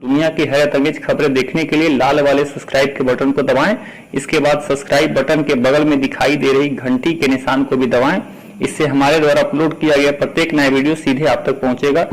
दुनिया की हैरत अंगेज खबरें देखने के लिए लाल वाले सब्सक्राइब के बटन को दबाएं। इसके बाद सब्सक्राइब बटन के बगल में दिखाई दे रही घंटी के निशान को भी दबाएं। इससे हमारे द्वारा अपलोड किया गया प्रत्येक नया वीडियो सीधे आप तक पहुंचेगा।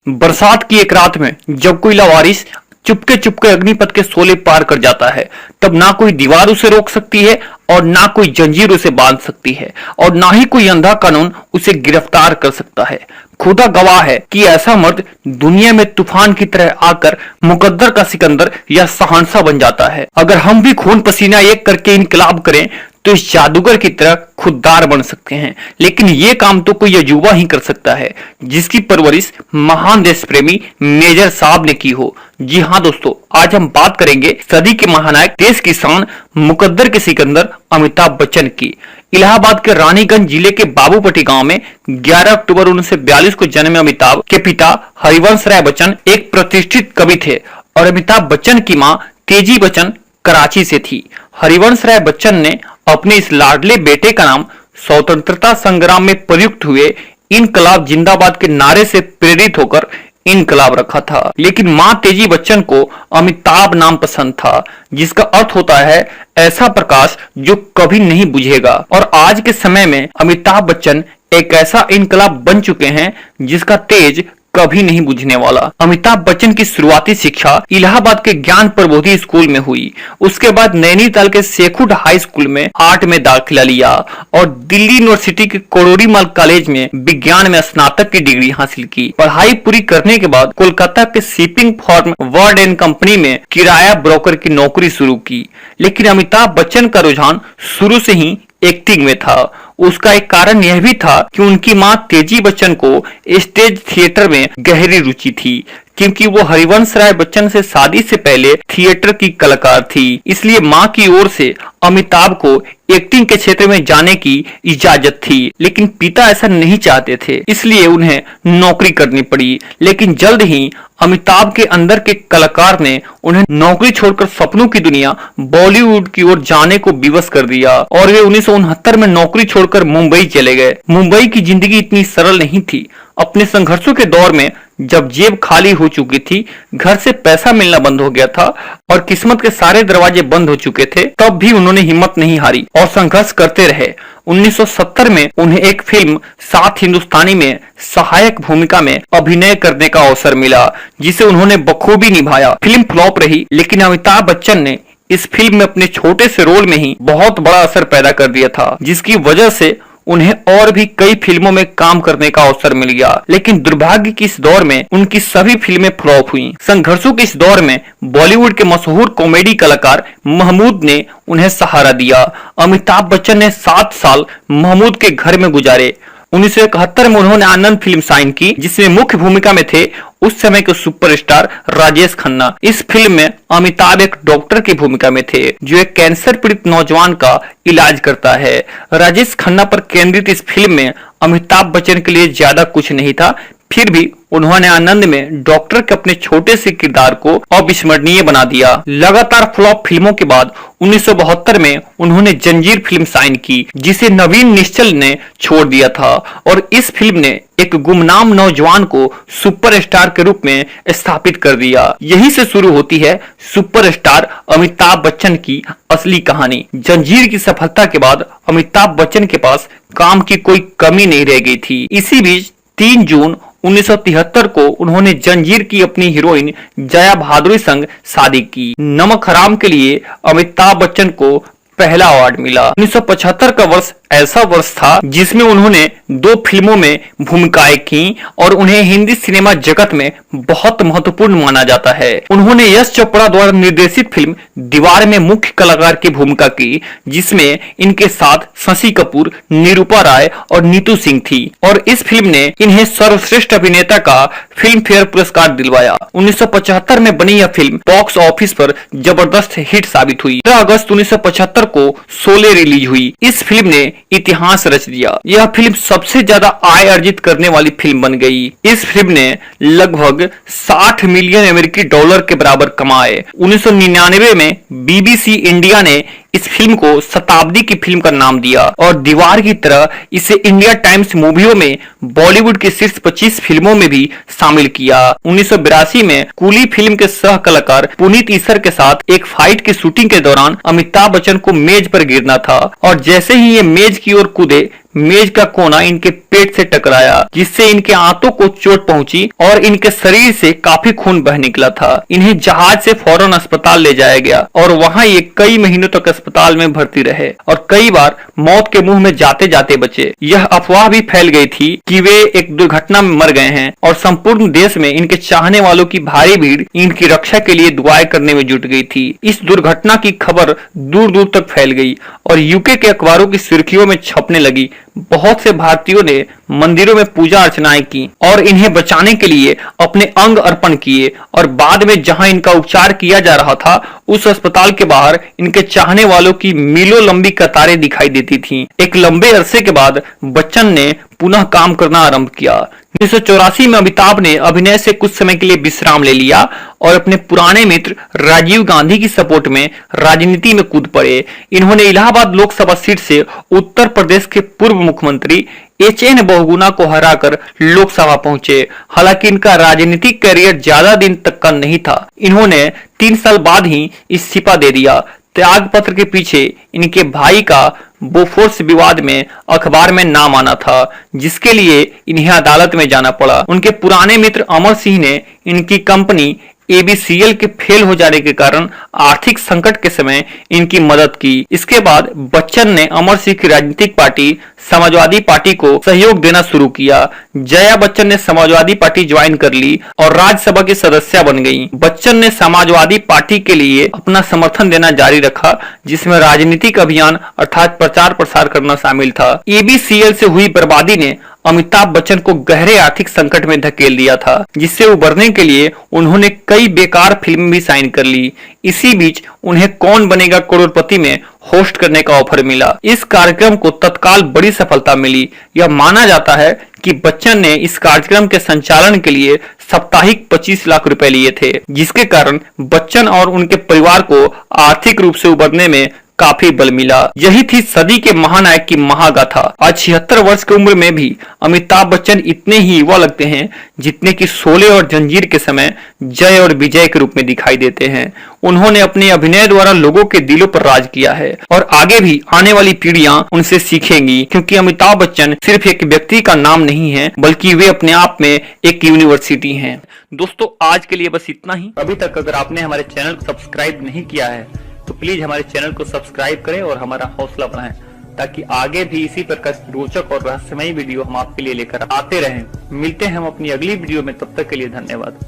बरसात की एक रात में जब कोई लावारिस चुपके चुपके अग्निपथ के शोले पार कर जाता है, तब ना कोई दीवार उसे रोक सकती है और ना कोई जंजीर उसे बांध सकती है और ना ही कोई अंधा कानून उसे गिरफ्तार कर सकता है। खुदा गवाह है कि ऐसा मर्द दुनिया में तूफान की तरह आकर मुकद्दर का सिकंदर या शहंशाह बन जाता है। अगर हम भी खून पसीना एक करके इनकलाब करें तो इस जादूगर की तरह खुददार बन सकते हैं, लेकिन ये काम तो कोई अजूबा ही कर सकता है जिसकी परवरिश महान देश प्रेमी मेजर साहब ने की हो। जी हाँ दोस्तों, आज हम बात करेंगे सदी के महानायक, देश की शान, मुकद्दर के सिकंदर अमिताभ बच्चन की। इलाहाबाद के रानीगंज जिले के बाबूपट्टी गांव में 11 अक्टूबर 1942 को जन्मे अमिताभ के पिता हरिवंश राय बच्चन एक प्रतिष्ठित कवि थे और अमिताभ बच्चन की मां तेजी बच्चन कराची से थी। हरिवंश राय बच्चन ने अपने इस लाडले बेटे का नाम स्वतंत्रता संग्राम में प्रयुक्त हुए इनकलाब जिंदाबाद के नारे से प्रेरित होकर इनकलाब रखा था, लेकिन मां तेजी बच्चन को अमिताभ नाम पसंद था, जिसका अर्थ होता है ऐसा प्रकाश जो कभी नहीं बुझेगा। और आज के समय में अमिताभ बच्चन एक ऐसा इनकलाब बन चुके हैं जिसका तेज कभी नहीं बुझने वाला। अमिताभ बच्चन की शुरुआती शिक्षा इलाहाबाद के ज्ञान प्रबोधि स्कूल में हुई। उसके बाद नैनीताल के शेखुट हाई स्कूल में आर्ट में दाखिला लिया और दिल्ली यूनिवर्सिटी के कोरोरीमल कॉलेज में विज्ञान में स्नातक की डिग्री हासिल की। पढ़ाई पूरी करने के बाद कोलकाता के shipping firm word and company में किराया ब्रोकर की नौकरी शुरू की। लेकिन अमिताभ बच्चन का रुझान शुरू से ही एक्टिंग में था। उसका एक कारण यह भी था कि उनकी मां तेजी बच्चन को स्टेज थिएटर में गहरी रुचि थी, क्योंकि वो हरिवंश राय बच्चन से शादी से पहले थिएटर की कलाकार थी। इसलिए मां की ओर से अमिताभ को एक्टिंग के क्षेत्र में जाने की इजाजत थी, लेकिन पिता ऐसा नहीं चाहते थे, इसलिए उन्हें नौकरी करनी पड़ी। लेकिन जल्द ही अमिताभ के अंदर के कलाकार ने उन्हें नौकरी छोड़कर सपनों की दुनिया बॉलीवुड की ओर जाने को विवश कर दिया और वे 1969 में नौकरी छोड़कर मुंबई चले गए। मुंबई की जिंदगी इतनी सरल नहीं थी। अपने संघर्षों के दौर में जब जेब खाली हो चुकी थी, घर से पैसा मिलना बंद हो गया था और किस्मत के सारे दरवाजे बंद हो चुके थे, तब भी उन्होंने हिम्मत नहीं हारी और संघर्ष करते रहे। 1970 में उन्हें एक फिल्म सात हिंदुस्तानी में सहायक भूमिका में अभिनय करने का अवसर मिला, जिसे उन्होंने बखूबी निभाया। फिल्म फ्लॉप रही, लेकिन अमिताभ बच्चन ने इस फिल्म में अपने छोटे से रोल में ही बहुत बड़ा असर पैदा कर दिया था, जिसकी वजह से उन्हें और भी कई फिल्मों में काम करने का अवसर मिल गया। लेकिन दुर्भाग्य की इस दौर में उनकी सभी फिल्में फ्लॉप हुई। संघर्षों के इस दौर में बॉलीवुड के मशहूर कॉमेडी कलाकार महमूद ने उन्हें सहारा दिया। अमिताभ बच्चन ने 7 साल महमूद के घर में गुजारे। 1971 में उन्होंने आनंद फिल्म साइन की, जिसमें मुख्य भूमिका में थे उस समय के सुपरस्टार राजेश खन्ना। इस फिल्म में अमिताभ एक डॉक्टर की भूमिका में थे जो एक कैंसर पीड़ित नौजवान का इलाज करता है। राजेश खन्ना पर केंद्रित इस फिल्म में अमिताभ बच्चन के लिए ज्यादा कुछ नहीं था, फिर भी उन्होंने आनंद में डॉक्टर के अपने छोटे से किरदार को अविस्मरणीय बना दिया। लगातार फ्लॉप फिल्मों के बाद 1972 में उन्होंने जंजीर फिल्म साइन की, जिसे नवीन निश्चल ने छोड़ दिया था और इस फिल्म ने एक गुमनाम नौजवान को सुपरस्टार के रूप में स्थापित कर दिया। यहीं से शुरू होती है सुपरस्टार अमिताभ बच्चन की असली कहानी। जंजीर की सफलता के बाद अमिताभ बच्चन के पास काम की कोई कमी नहीं रह गई थी। इसी बीच 3 जून 1973 को उन्होंने जंजीर की अपनी हीरोइन जया भादुरी संग शादी की। नमक हराम के लिए अमिताभ बच्चन को पहला अवार्ड मिला। 1975 का वर्ष ऐसा वर्ष था जिसमें उन्होंने 2 फिल्मों में भूमिकाएं की और उन्हें हिंदी सिनेमा जगत में बहुत महत्वपूर्ण माना जाता है। उन्होंने यश चोपड़ा द्वारा निर्देशित फिल्म दीवार में मुख्य कलाकार की भूमिका की, जिसमें इनके साथ शशि कपूर, निरूपा राय और नीतू सिंह थी और इस फिल्म ने इन्हें सर्वश्रेष्ठ अभिनेता का फिल्म फेयर पुरस्कार दिलवाया। 1975 में बनी यह फिल्म बॉक्स ऑफिस पर जबरदस्त हिट साबित हुई। 15 अगस्त 1975 को शोले रिलीज हुई। इस फिल्म ने इतिहास रच दिया। यह फिल्म सबसे ज्यादा आय अर्जित करने वाली फिल्म बन गई। इस फिल्म ने लगभग 60 मिलियन अमेरिकी डॉलर के बराबर कमाए। 1999 में बीबीसी इंडिया ने इस फिल्म को शताब्दी की फिल्म का नाम दिया और दीवार की तरह इसे इंडिया टाइम्स मूवियों में बॉलीवुड की शीर्ष 25 फिल्मों में भी शामिल किया। 1982 में कूली फिल्म के सह कलाकार पुनीत ईसर के साथ एक फाइट की शूटिंग के दौरान अमिताभ बच्चन को मेज पर गिरना था और जैसे ही ये मेज की ओर कूदे, मेज का कोना इनके पेट से टकराया, जिससे इनके आंतों को चोट पहुंची और इनके शरीर से काफी खून बह निकला था। इन्हें जहाज से फौरन अस्पताल ले जाया गया और वहां ये कई महीनों तक अस्पताल में भर्ती रहे और कई बार मौत के मुंह में जाते जाते बचे। यह अफवाह भी फैल गई थी कि वे एक दुर्घटना में मर गए हैं और संपूर्ण देश में इनके चाहने वालों की भारी भीड़ इनकी रक्षा के लिए दुआएं करने में जुट गई थी। इस दुर्घटना की खबर दूर दूर तक फैल गई और यूके के अखबारों की सुर्खियों में छपने लगी। बहुत से भारतीयों ने मंदिरों में पूजा अर्चनाएं की और इन्हें बचाने के लिए अपने अंग अर्पण किए और बाद में जहां इनका उपचार किया जा रहा था, उस अस्पताल के बाहर इनके चाहने वालों की मीलों लंबी कतारें दिखाई देती थीं। एक लंबे अरसे के बाद बच्चन ने पुनः काम करना आरंभ किया। 1984 में अमिताभ ने अभिनय से कुछ समय के लिए विश्राम ले लिया और अपने पुराने मित्र राजीव गांधी की सपोर्ट में राजनीति में कूद पड़े। इन्होंने इलाहाबाद लोकसभा सीट से उत्तर प्रदेश के पूर्व मुख्यमंत्री एच.एन. बहुगुणा को हराकर लोकसभा पहुंचे। हालांकि इनका राजनीतिक करियर ज्यादा दिन तक का नहीं था। इन्होंने 3 साल बाद ही इस्तीफा दे दिया। त्याग पत्र के पीछे इनके भाई का बोफोर्स विवाद में अखबार में नाम आना था, जिसके लिए इन्हें अदालत में जाना पड़ा। उनके पुराने मित्र अमर सिंह ने इनकी कंपनी ABCL के फेल हो जाने के कारण आर्थिक संकट के समय इनकी मदद की। इसके बाद बच्चन ने अमर सिंह की राजनीतिक पार्टी समाजवादी पार्टी को सहयोग देना शुरू किया। जया बच्चन ने समाजवादी पार्टी ज्वाइन कर ली और राज्यसभा की सदस्य बन गईं। बच्चन ने समाजवादी पार्टी के लिए अपना समर्थन देना जारी रखा, जिसमें राजनीतिक अभियान अर्थात प्रचार प्रसार करना शामिल था। ABCL से हुई बर्बादी ने अमिताभ बच्चन को गहरे आर्थिक संकट में धकेल दिया था, जिससे उबरने के लिए उन्होंने कई बेकार फिल्म भी साइन कर ली। इसी बीच उन्हें कौन बनेगा करोड़पति में होस्ट करने का ऑफर मिला। इस कार्यक्रम को तत्काल बड़ी सफलता मिली। यह माना जाता है कि बच्चन ने इस कार्यक्रम के संचालन के लिए साप्ताहिक 25 लाख रुपए लिए थे, जिसके कारण बच्चन और उनके परिवार को आर्थिक रूप से उबरने में काफी बल मिला। यही थी सदी के महानायक की महागाथा। आज 76 वर्ष की उम्र में भी अमिताभ बच्चन इतने ही युवा लगते हैं जितने कि शोले और जंजीर के समय जय और विजय के रूप में दिखाई देते हैं। उन्होंने अपने अभिनय द्वारा लोगों के दिलों पर राज किया है और आगे भी आने वाली पीढ़ियां उनसे सीखेंगी, क्योंकि अमिताभ बच्चन सिर्फ एक व्यक्ति का नाम नहीं है, बल्कि वे अपने आप में एक यूनिवर्सिटी हैं। दोस्तों, आज के लिए बस इतना ही। अभी तक अगर आपने हमारे चैनल को सब्सक्राइब नहीं किया है तो प्लीज हमारे चैनल को सब्सक्राइब करें और हमारा हौसला बढ़ाएं, ताकि आगे भी इसी प्रकार की रोचक और रहस्यमयी वीडियो हम आपके लिए लेकर आते रहें। मिलते हैं हम अपनी अगली वीडियो में, तब तक के लिए धन्यवाद।